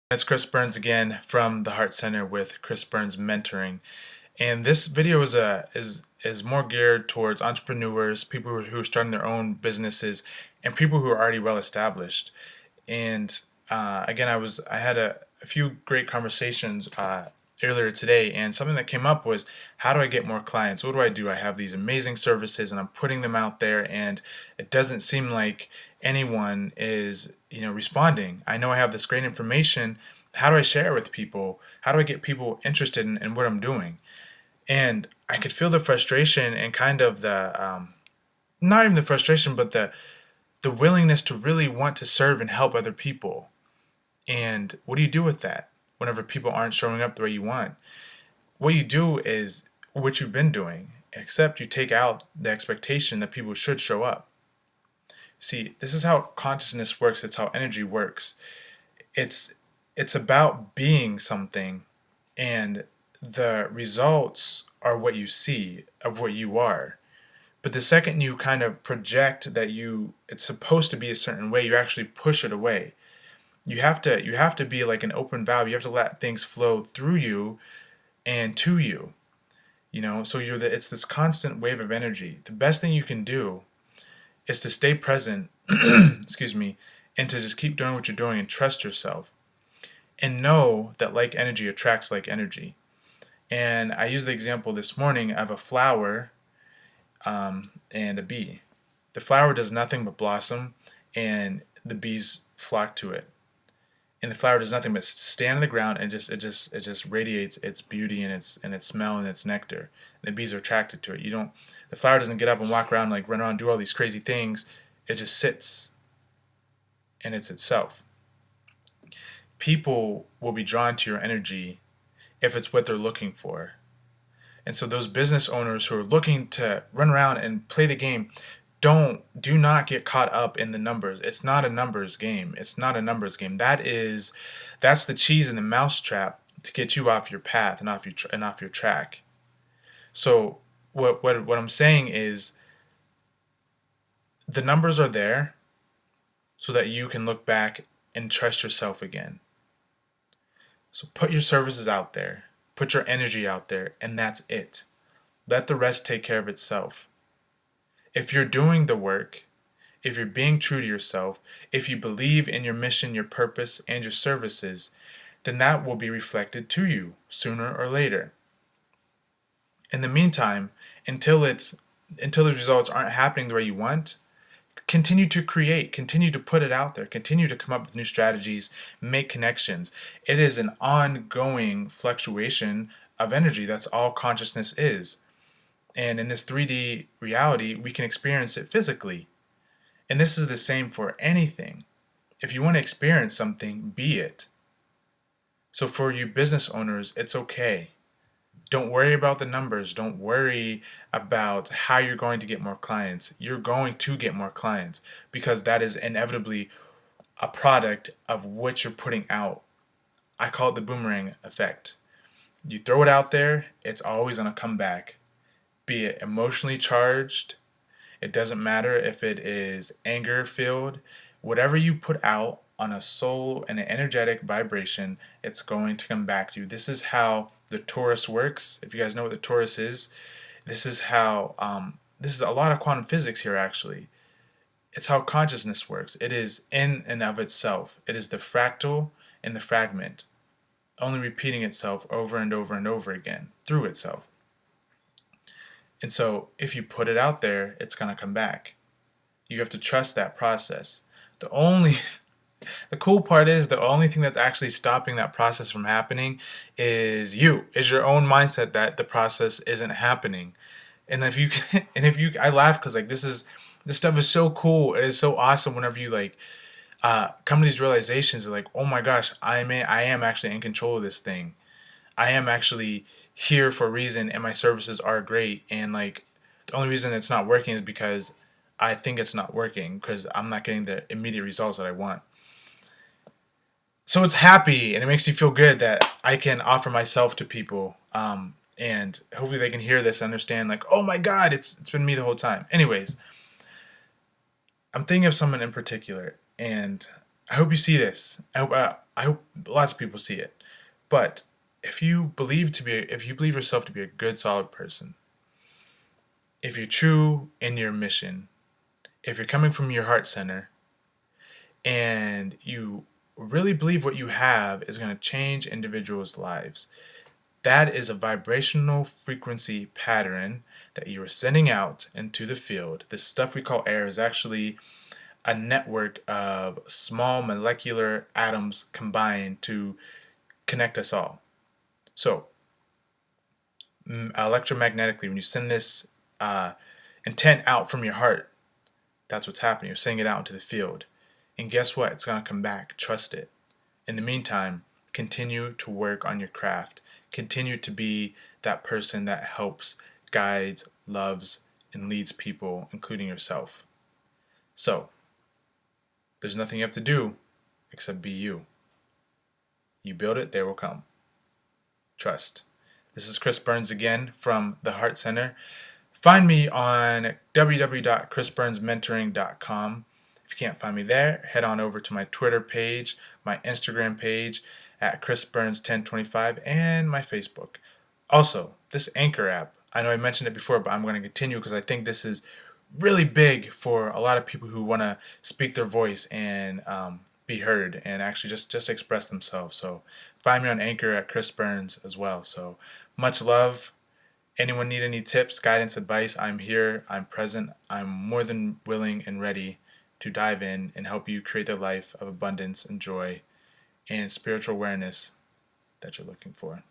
It's Chris Burns again from the Heart Center with Chris Burns Mentoring, and this video is more geared towards entrepreneurs, people who are starting their own businesses, and people who are already well established. And again, I had a few great conversations earlier today, and something that came up was, how do I get more clients? What do I do? I have these amazing services, and I'm putting them out there, and it doesn't seem like anyone is responding. I know I have this great information. How do I share it with people? How do I get people interested in what I'm doing? And I could feel the frustration and kind of the not even the frustration, but the willingness to really want to serve and help other people. And what do you do with that whenever people aren't showing up the way you want? What you do is what you've been doing, except you take out the expectation that people should show up. See, this is how consciousness works. It's how energy works. It's it's about being something, and the results are what you see of what you are. But the second you kind of project that it's supposed to be a certain way, you actually push it away. You have to be like an open valve. You have to let things flow through you and to you. So it's this constant wave of energy. The best thing you can do is to stay present, excuse me, and to just keep doing what you're doing and trust yourself. And know that like energy attracts like energy. And I used the example this morning of a flower and a bee. The flower does nothing but blossom, and the bees flock to it. And the flower does nothing but stand on the ground and it just radiates its beauty and its smell and its nectar. And the bees are attracted to it. The flower doesn't get up and walk around, like run around and do all these crazy things. It just sits, and it's itself. People will be drawn to your energy if it's what they're looking for. And so those business owners who are looking to run around and play the game, do not get caught up in the numbers. It's not a numbers game. It's not a numbers game. That's the cheese in the mousetrap to get you off your path and off your track. So what I'm saying is, the numbers are there so that you can look back and trust yourself again. So put your services out there, put your energy out there, and that's it. Let the rest take care of itself. If you're doing the work, if you're being true to yourself, if you believe in your mission, your purpose, and your services, then that will be reflected to you sooner or later. In the meantime, until the results aren't happening the way you want, continue to create, continue to put it out there, continue to come up with new strategies, make connections. It is an ongoing fluctuation of energy. That's all consciousness is. And in this 3D reality, we can experience it physically. And this is the same for anything. If you want to experience something, be it. So for you business owners, it's okay. Don't worry about the numbers. Don't worry about how you're going to get more clients. You're going to get more clients because that is inevitably a product of what you're putting out. I call it the boomerang effect. You throw it out there, it's always going to come back. Be it emotionally charged, it doesn't matter if it is anger filled, whatever you put out on a soul and an energetic vibration, it's going to come back to you. This is how the torus works. If you guys know what the torus is, this is how this is a lot of quantum physics here actually. It's how consciousness works. It is in and of itself. It is the fractal and the fragment, only repeating itself over and over and over again through itself. And so if you put it out there, it's going to come back. You have to trust that process. The cool part is, the only thing that's actually stopping that process from happening is your own mindset that the process isn't happening. And I laugh because like this stuff is so cool. It is so awesome whenever you come to these realizations of like, oh my gosh, I am actually in control of this thing. I am actually here for a reason, and my services are great. And like the only reason it's not working is because I think it's not working because I'm not getting the immediate results that I want. So it's happy, and it makes me feel good that I can offer myself to people, and hopefully they can hear this and understand like, oh my God, it's been me the whole time. Anyways, I'm thinking of someone in particular, and I hope you see this. I hope lots of people see it. But if you believe yourself to be a good, solid person, if you're true in your mission, if you're coming from your heart center, and you really believe what you have is going to change individuals' lives, that is a vibrational frequency pattern that you are sending out into the field. This stuff we call air is actually a network of small molecular atoms combined to connect us all. So, electromagnetically, when you send this intent out from your heart, that's what's happening. You're sending it out into the field. And guess what? It's going to come back. Trust it. In the meantime, continue to work on your craft. Continue to be that person that helps, guides, loves, and leads people, including yourself. So, there's nothing you have to do except be you. You build it, they will come. Trust. This is Chris Burns again from the Heart Center. Find me on www.chrisburnsmentoring.com. If you can't find me there, head on over to my Twitter page, my Instagram page at chrisburns1025, and my Facebook. Also, this Anchor app, I know I mentioned it before, but I'm going to continue because I think this is really big for a lot of people who want to speak their voice and be heard and actually just express themselves. So find me on Anchor at Chris Burns as well. So much love. Anyone need any tips, guidance, advice? I'm here. I'm present. I'm more than willing and ready to dive in and help you create the life of abundance and joy and spiritual awareness that you're looking for.